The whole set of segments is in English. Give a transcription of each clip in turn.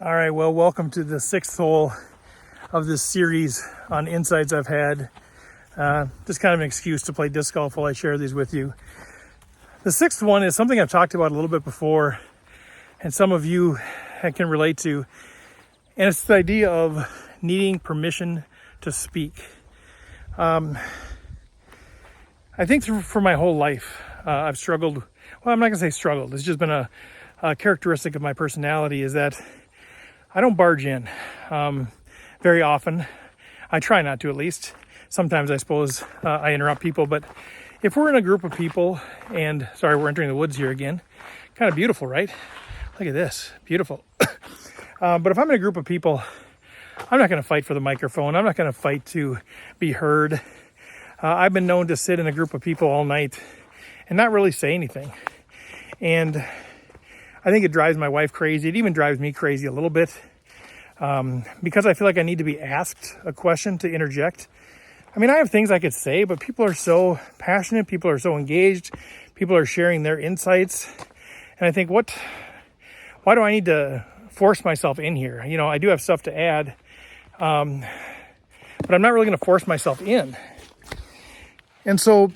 All right, well, welcome to the sixth hole of this series on insights I've had. Just kind of an excuse to play disc golf while I share these with you. The sixth one is something I've talked about a little bit before, and some of you can relate to, and it's the idea of needing permission to speak. I think for my whole life, I've struggled. Well, I'm not going to say struggled. It's just been a characteristic of my personality is that I don't barge in very often. I try not to, at least. Sometimes I suppose I interrupt people, but if we're in a group of people, and sorry, we're entering the woods here again. Kind of beautiful, right? Look at this, beautiful. But if I'm in a group of people, I'm not going to fight for the microphone. I'm not going to fight to be heard. I've been known to sit in a group of people all night and not really say anything. And I think it drives my wife crazy. It even drives me crazy a little bit because I feel like I need to be asked a question to interject. I mean, I have things I could say, but people are so passionate. People are so engaged. People are sharing their insights. And I think, why do I need to force myself in here? You know, I do have stuff to add, but I'm not really going to force myself in. And so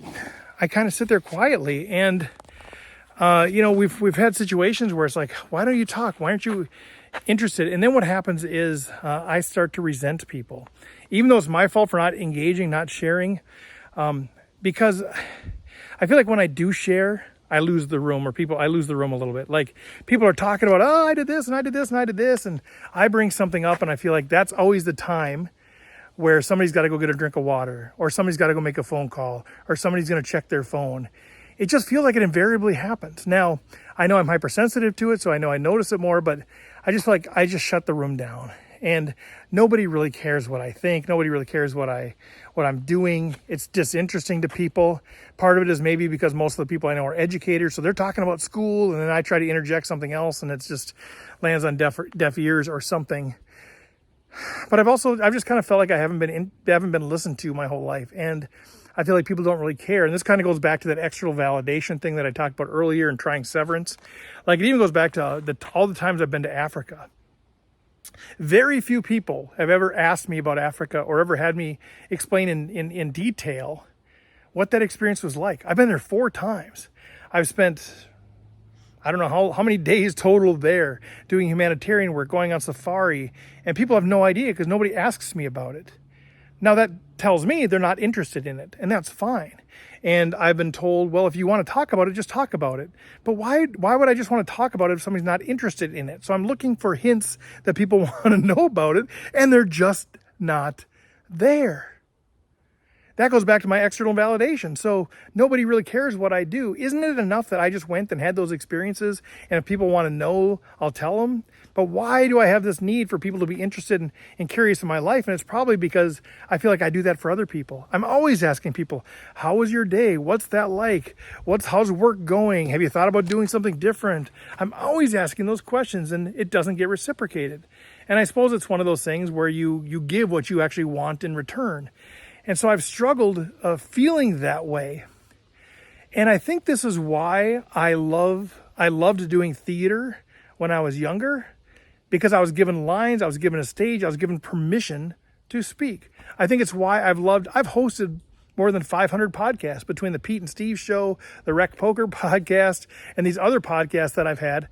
I kind of sit there quietly and we've had situations where it's like, why don't you talk? Why aren't you interested? And then what happens is I start to resent people, even though it's my fault for not engaging, not sharing, because I feel like when I do share, I lose the room, I lose the room a little bit. Like people are talking about, oh, I did this and I did this and I did this. And I bring something up and I feel like that's always the time where somebody's got to go get a drink of water, or somebody's got to go make a phone call, or somebody's going to check their phone. It just feels like it invariably happens. Now, I know I'm hypersensitive to it, so I know I notice it more, but I just feel like I just shut the room down. And nobody really cares what I think. Nobody really cares what I'm doing. It's disinteresting to people. Part of it is maybe because most of the people I know are educators, so they're talking about school, and then I try to interject something else, and it just lands on deaf ears or something. But I've just kind of felt like I haven't been listened to my whole life, and I feel like people don't really care. And this kind of goes back to that external validation thing that I talked about earlier in trying severance. Like it even goes back to all the times I've been to Africa. Very few people have ever asked me about Africa or ever had me explain in detail what that experience was like. I've been there 4 times. I've spent, I don't know how many days total there doing humanitarian work, going on safari, and people have no idea because nobody asks me about it. Now that tells me they're not interested in it, and that's fine. And I've been told, well, if you want to talk about it, just talk about it. But why would I just want to talk about it if somebody's not interested in it? So I'm looking for hints that people want to know about it, and they're just not there. That goes back to my external validation. So nobody really cares what I do. Isn't it enough that I just went and had those experiences? And if people want to know, I'll tell them. But why do I have this need for people to be interested and curious in my life? And it's probably because I feel like I do that for other people. I'm always asking people, how was your day? What's that like? How's work going? Have you thought about doing something different? I'm always asking those questions, and it doesn't get reciprocated. And I suppose it's one of those things where you give what you actually want in return. And so I've struggled feeling that way. And I think this is why I loved doing theater when I was younger, because I was given lines, I was given a stage, I was given permission to speak. I think it's why I've hosted more than 500 podcasts between the Pete and Steve show, the Rec Poker podcast, and these other podcasts that I've had,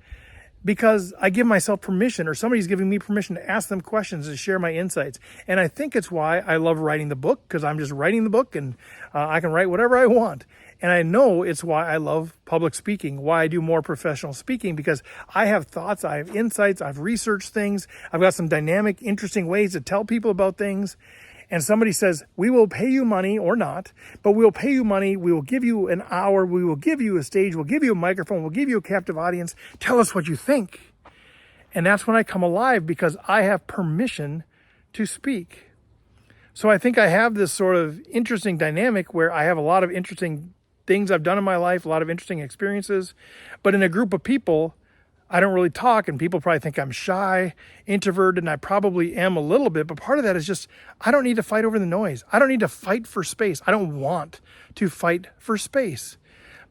because I give myself permission, or somebody's giving me permission to ask them questions and share my insights. And I think it's why I love writing the book, because I'm just writing the book and I can write whatever I want. And I know it's why I love public speaking, why I do more professional speaking, because I have thoughts, I have insights, I've researched things, I've got some dynamic, interesting ways to tell people about things. And somebody says, we will pay you money or not, but we'll pay you money. We will give you an hour. We will give you a stage. We'll give you a microphone. We'll give you a captive audience. Tell us what you think. And that's when I come alive, because I have permission to speak. So I think I have this sort of interesting dynamic where I have a lot of interesting things I've done in my life, a lot of interesting experiences, but in a group of people, I don't really talk, and people probably think I'm shy, introverted, and I probably am a little bit, but part of that is just, I don't need to fight over the noise. I don't need to fight for space. I don't want to fight for space.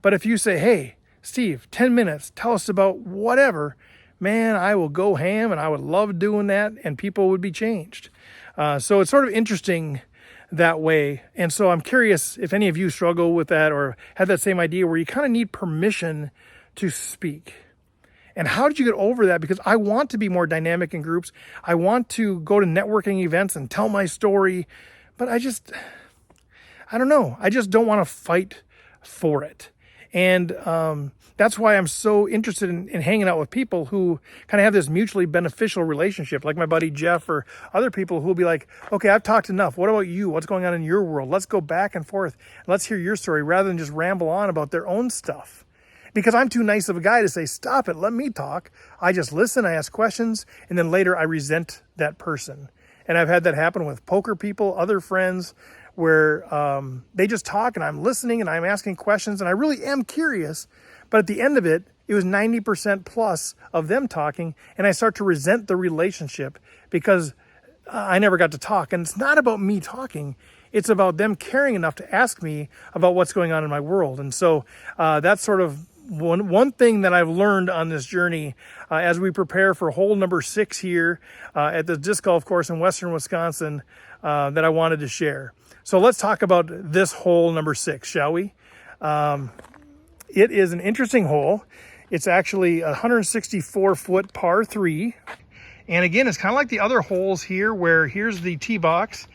But if you say, hey, Steve, 10 minutes, tell us about whatever, man, I will go ham and I would love doing that and people would be changed. So it's sort of interesting that way. And so I'm curious if any of you struggle with that or have that same idea where you kind of need permission to speak. And how did you get over that? Because I want to be more dynamic in groups. I want to go to networking events and tell my story, but I don't know. I just don't want to fight for it. And that's why I'm so interested in hanging out with people who kind of have this mutually beneficial relationship, like my buddy Jeff or other people who will be like, okay, I've talked enough. What about you? What's going on in your world? Let's go back and forth. Let's hear your story rather than just ramble on about their own stuff. Because I'm too nice of a guy to say, stop it, let me talk. I just listen, I ask questions, and then later I resent that person. And I've had that happen with poker people, other friends, where they just talk and I'm listening and I'm asking questions and I really am curious. But at the end of it, it was 90% plus of them talking, and I start to resent the relationship because I never got to talk. And it's not about me talking. It's about them caring enough to ask me about what's going on in my world. And so that's sort of one thing that I've learned on this journey as we prepare for hole number 6 here at the disc golf course in western Wisconsin that I wanted to share. So let's talk about this hole number 6, shall we? It is an interesting hole. It's actually a 164-foot par 3. And again, it's kind of like the other holes here where here's the tee box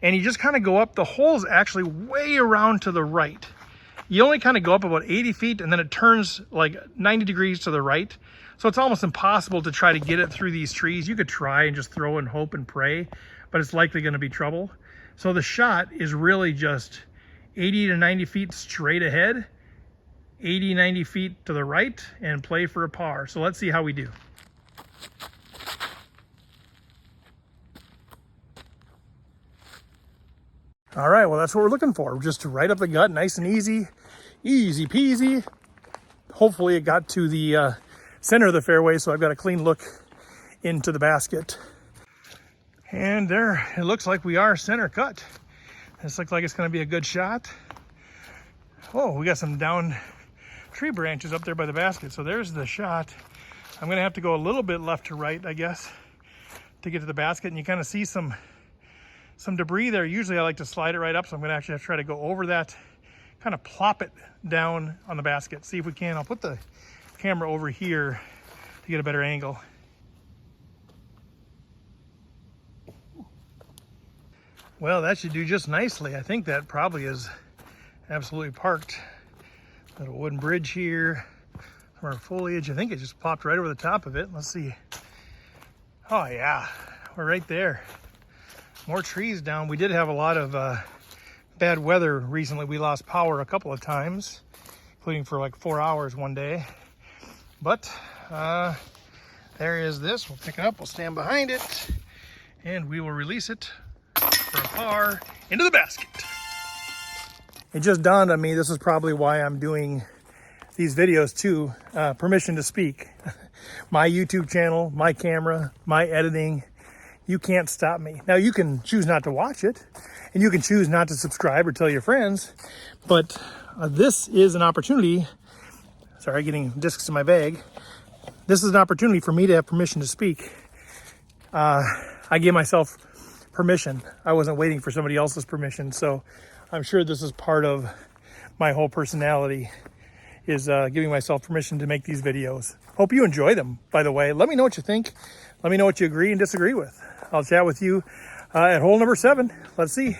and you just kind of go up. The hole's actually way around to the right. You only kind of go up about 80 feet and then it turns like 90 degrees to the right. So it's almost impossible to try to get it through these trees. You could try and just throw and hope and pray, but it's likely going to be trouble. So the shot is really just 80 to 90 feet straight ahead, 80, 90 feet to the right, and play for a par. So let's see how we do. All right, well, that's what we're looking for. Just right up the gut, nice and easy, easy peasy. Hopefully it got to the center of the fairway, so I've got a clean look into the basket. And there, it looks like we are center cut. This looks like it's gonna be a good shot. Oh, we got some down tree branches up there by the basket. So there's the shot. I'm gonna have to go a little bit left to right, I guess, to get to the basket. And you kind of see some debris there. Usually I like to slide it right up, so I'm gonna actually have to try to go over that, kind of plop it down on the basket. See if we can. I'll put the camera over here to get a better angle. Well, that should do just nicely. I think that probably is absolutely parked. Little wooden bridge here, some foliage. I think it just popped right over the top of it. Let's see. Oh yeah, we're right there. More trees down. We did have a lot of bad weather recently. We lost power a couple of times, including for like 4 hours one day. But there is this. We'll pick it up, we'll stand behind it, and we will release it for a par into the basket. It just dawned on me, this is probably why I'm doing these videos too. Permission to speak. My YouTube channel, my camera, my editing. You can't stop me. Now you can choose not to watch it, and you can choose not to subscribe or tell your friends, but this is an opportunity. Sorry, getting discs in my bag. This is an opportunity for me to have permission to speak. I gave myself permission. I wasn't waiting for somebody else's permission, so I'm sure this is part of my whole personality, is giving myself permission to make these videos. Hope you enjoy them, by the way. Let me know what you think. Let me know what you agree and disagree with. I'll chat with you at hole number 7. Let's see.